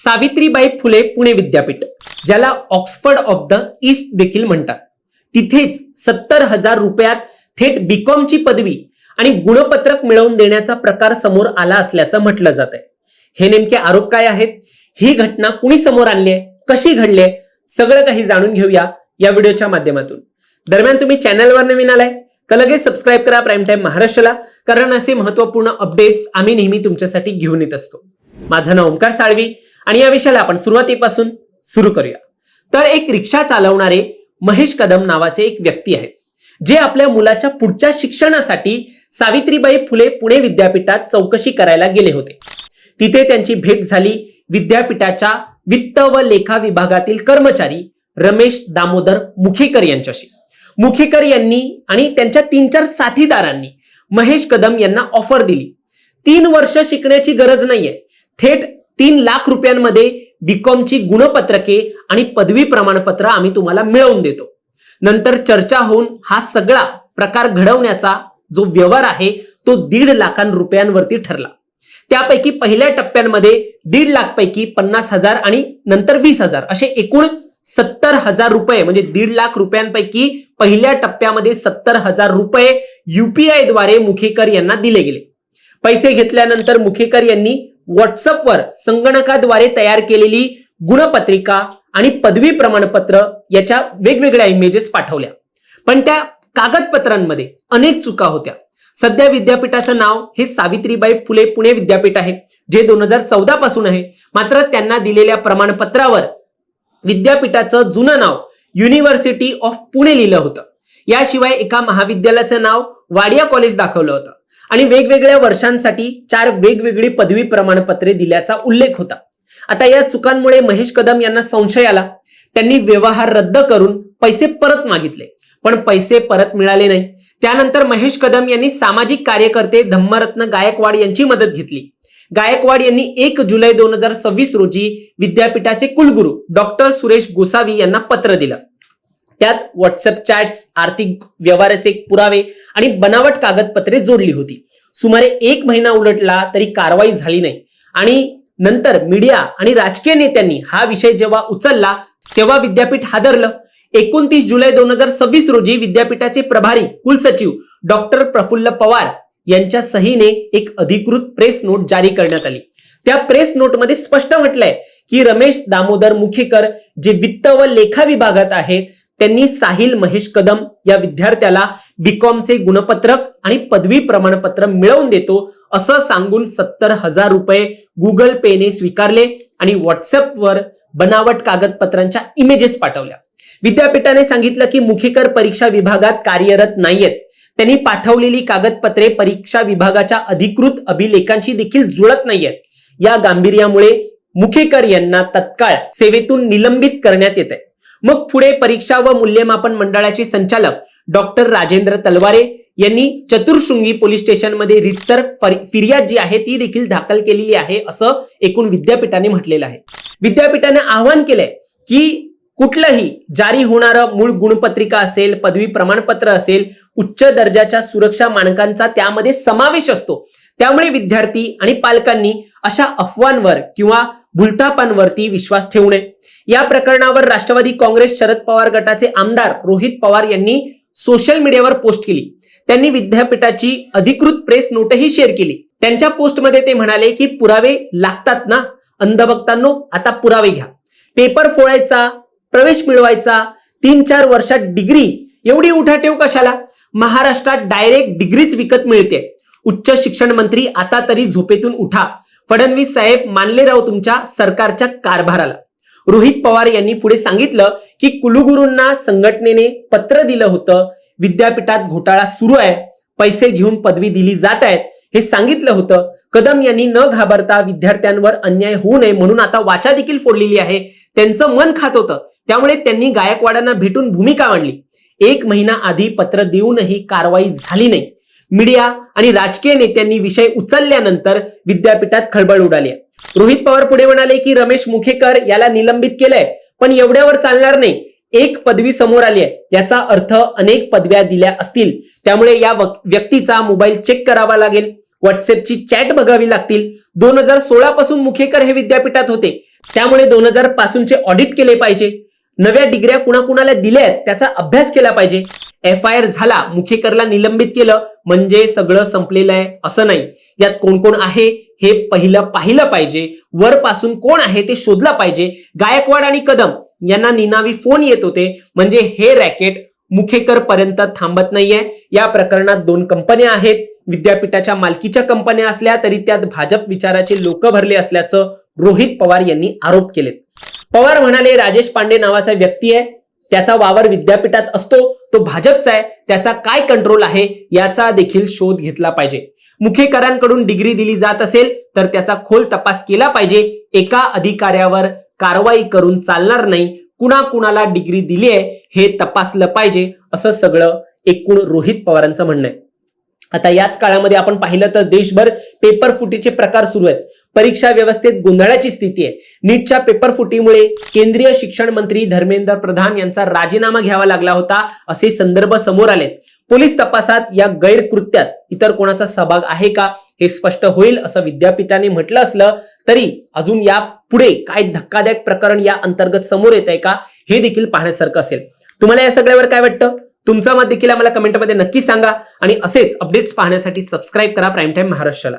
सावित्रीबाई फुले पुणे विद्यापीठ, ज्याला Oxford of the east देखील म्हणतात, तिथेच 70,000 रुपयात थेट बीकॉमची पदवी आणि गुणपत्रक मिळवून देण्याचा प्रकार समोर आला असल्याचं म्हटलं जात आहे. हे नेमके आरोप काय आहेत, ही घटना कुणी समोर आणली आहे, कशी घडली आहे, सगळं काही जाणून घेऊया या व्हिडिओच्या माध्यमातून. दरम्यान तुम्ही चॅनलवर नवीन आलाय तर लगेच सबस्क्राईब करा प्राईम टाइम महाराष्ट्राला, कारण असे महत्त्वपूर्ण अपडेट्स आम्ही नेहमी तुमच्यासाठी घेऊन येत असतो. माझं नाव ओमकार साळवी आणि या विषयाला आपण सुरुवातीपासून सुरू करूया. तर एक रिक्षा चालवणारे महेश कदम नावाचे एक व्यक्ती आहेत, जे आपल्या मुलाच्या पुढच्या शिक्षणासाठी सावित्रीबाई फुले पुणे विद्यापीठात चौकशी करायला गेले होते. तिथे त्यांची भेट झाली विद्यापीठाच्या वित्त व लेखा विभागातील कर्मचारी रमेश दामोदर मुखेकर यांच्याशी. मुखेकर यांनी आणि त्यांच्या 3-4 साथीदारांनी महेश कदम यांना ऑफर दिली. 3 वर्ष शिकण्याची गरज नाहीये, थेट 3 लाख रुपयांमध्ये बीकॉमची गुणपत्रके आणि पदवी प्रमाणपत्र आम्ही तुम्हाला मिळवून देतो. नंतर चर्चा होऊन हा सगळा प्रकार घडवण्याचा जो व्यवहार आहे तो 1.5 लाख रुपयांवरती ठरला. त्यापैकी पहिल्या टप्प्यांमध्ये 1.5 लाख पैकी 50,000 आणि नंतर 20,000 असे एकूण 70,000 रुपये, म्हणजे 1.5 लाख रुपयांपैकी पहिल्या टप्प्यामध्ये 70,000 रुपये UPI द्वारे मुखेकर यांना दिले गेले. पैसे घेतल्यानंतर मुखेकर यांनी व्हॉट्सअपवर संगणकाद्वारे तयार केलेली गुणपत्रिका आणि पदवी प्रमाणपत्र याच्या वेगवेगळ्या इमेजेस पाठवल्या. पण त्या कागदपत्रांमध्ये अनेक चुका होत्या. सध्या विद्यापीठाचं नाव हे सावित्रीबाई फुले पुणे विद्यापीठ आहे, जे 2014 पासून आहे. मात्र त्यांना दिलेल्या प्रमाणपत्रावर विद्यापीठाचं जुनं नाव युनिव्हर्सिटी ऑफ पुणे लिहिलं होतं. याशिवाय एका महाविद्यालयाचं नाव वाडिया कॉलेज दाखवलं होतं आणि वेगवेगळ्या वर्षांसाठी 4 वेगवेगळी पदवी प्रमाणपत्रे दिल्याचा उल्लेख होता. आता या चुकांमुळे महेश कदम यांना संशय आला. त्यांनी व्यवहार रद्द करून पैसे परत मागितले, पण पैसे परत मिळाले नाही. त्यानंतर महेश कदम यांनी सामाजिक कार्यकर्ते धम्मरत्न गायकवाड यांची मदत घेतली. गायकवाड यांनी 1 जुलै 2026 रोजी विद्यापीठाचे कुलगुरू डॉक्टर सुरेश गोसावी यांना पत्र दिलं. त्यात व्हॉट्सअप चॅट्स, आर्थिक व्यवहाराचे पुरावे आणि बनावट कागदपत्रे जोडली होती. सुमारे 1 महिना उलटला तरी कारवाई झाली नाही आणि नंतर मीडिया आणि राजकीय नेत्यांनी हा विषय जेव्हा उचलला तेव्हा विद्यापीठ हादरलं. 29 जुलै 2026 रोजी विद्यापीठाचे प्रभारी कुलसचिव डॉक्टर प्रफुल्ल पवार यांच्या सहीने एक अधिकृत प्रेस नोट जारी करण्यात आली. त्या प्रेस नोटमध्ये स्पष्ट म्हटलंय की रमेश दामोदर मुखेकर, जे वित्त व लेखा विभागात आहेत, त्यांनी साहिल महेश कदम या विद्यार्थ्याला बीकॉमचे गुणपत्रक आणि पदवी प्रमाणपत्र मिळवून देतो असं सांगून 70,000 रुपये गुगल पेने स्वीकारले आणि व्हॉट्सअपवर बनावट कागदपत्रांच्या इमेजेस पाठवल्या. विद्यापीठाने सांगितलं की मुखेकर परीक्षा विभागात कार्यरत नाहीयेत. त्यांनी पाठवलेली कागदपत्रे परीक्षा विभागाच्या अधिकृत अभिलेखांशी देखील जुळत नाहीयेत. या गांभीर्यामुळे मुखेकर यांना तत्काळ सेवेतून निलंबित करण्यात येत आहे. मग पुढे परीक्षा व मूल्यमापन मंडळाचे संचालक डॉक्टर राजेंद्र तलवारे यांनी चतुर्शृंगी पोलीस स्टेशनमध्ये रितसर फिर्याद जी आहे ती देखील दाखल केलेली आहे असं एकूण विद्यापीठाने म्हटलेलं आहे. विद्यापीठाने आवाहन केलंय की कुठलंही जारी होणारं मूळ गुणपत्रिका असेल, पदवी प्रमाणपत्र असेल, उच्च दर्जाच्या सुरक्षा मानकांचा त्यामध्ये समावेश असतो. त्यामुळे विद्यार्थी आणि पालकांनी अशा अफवांवर किंवा भूलथापांवरती विश्वास ठेवू नये. या प्रकरणावर राष्ट्रवादी काँग्रेस शरद पवार गटाचे आमदार रोहित पवार यांनी सोशल मीडियावर पोस्ट केली. त्यांनी विद्यापीठाची अधिकृत प्रेस नोटही शेअर केली. त्यांच्या पोस्टमध्ये ते म्हणाले की पुरावे लागतात ना अंधभक्तांनो, आता पुरावे घ्या. पेपर फोडायचा, प्रवेश मिळवायचा, 3-4 वर्षात डिग्री, एवढी उठाठेव कशाला? महाराष्ट्रात डायरेक्ट डिग्रीच विकत मिळते. उच्च शिक्षण मंत्री आता तरी झोपेतून उठा. फडणवीस साहेब, मानले राव तुमच्या सरकारच्या कारभाराला. रोहित पवार यांनी पुढे सांगितलं की कुलगुरूंना संघटनेने पत्र दिलं होतं, विद्यापीठात घोटाळा सुरू आहे, पैसे घेऊन पदवी दिली जात आहेत हे सांगितलं होतं. कदम यांनी न घाबरता विद्यार्थ्यांवर अन्याय होऊ नये म्हणून आता वाचा देखील फोडलेली आहे. त्यांचं मन खात होतं, त्यामुळे त्यांनी गायकवाडांना भेटून भूमिका मांडली. 1 महिना आधी पत्र देऊनही कारवाई झाली नाही. मीडिया आणि राजकीय नेत्यांनी विषय उचलल्यानंतर विद्यापीठात खळबळ उडाली. रोहित पवार पुढे म्हणाले की रमेश मुखेकर याला निलंबित केलंय, पण एवढ्यावर चालणार नाही. 1 पदवी समोर आली आहे, याचा अर्थ अनेक पदव्या दिल्या असतील. त्यामुळे या व्यक्तीचा मोबाईल चेक करावा लागेल. व्हॉट्सअपची चॅट बघावी लागतील. 2016 पासून मुखेकर हे विद्यापीठात होते, त्यामुळे 2000 पासूनचे ऑडिट केले पाहिजे. नव्या डिग्र्या कुणाकुणाला दिल्यात त्याचा अभ्यास केला पाहिजे. FIR झाला, मुखेकरला निलंबित केलं म्हणजे सगळं संपलेलं आहे असं नाही. यात कोण कोण आहे हे पाहिलं पाहिजे. वरपासून कोण आहे ते शोधलं पाहिजे. गायकवाड आणि कदम यांना निनावी फोन येत होते म्हणजे हे रॅकेट मुखेकर पर्यंत थांबत नाहीये. या प्रकरणात 2 कंपन्या आहेत. विद्यापीठाच्या मालकीच्या कंपन्या असल्या तरी त्यात भाजप विचाराचे लोक भरले असल्याचं रोहित पवार यांनी आरोप केलेत. पवार म्हणाले, राजेश पांडे नावाचा व्यक्ती आहे, त्याचा वावर विद्यापीठात असतो, तो भाजपचा आहे, त्याचा काय कंट्रोल आहे याचा देखील शोध घेतला पाहिजे. मुखेकरांकडून डिग्री दिली जात असेल तर त्याचा खोल तपास केला पाहिजे. एका अधिकाऱ्यावर कारवाई करून चालणार नाही. कुणाकुणाला डिग्री दिली आहे हे तपासलं पाहिजे असं सगळं एकूण रोहित पवारांचं म्हणणं आहे. आता याच काळामध्ये आपण पाहिलं तर देशभर पेपर फुटीचे प्रकार सुरू आहेत. परीक्षा व्यवस्थेत गोंधळाची स्थिती आहे. नीटच्या पेपर फुटीमुळे केंद्रीय शिक्षण मंत्री धर्मेंद्र प्रधान यांचा राजीनामा घ्यावा लागला होता असे संदर्भ समोर आलेत. पोलीस तपासात या गैरकृत्यात इतर कोणाचा सहभाग आहे का हे स्पष्ट होईल असं विद्यापीठाने म्हटलं असलं तरी अजून या पुढे काय धक्कादायक प्रकरण या अंतर्गत समोर येत आहे का हे देखील पाहण्यासारखं असेल. तुम्हाला या सगळ्यावर काय वाटतं? तुमचा मत देखील आम्हाला कमेंटमध्ये नक्की सांगा आणि असेच अपडेट्स पाहण्यासाठी सबस्क्राईब करा प्राईम टाइम महाराष्ट्राला.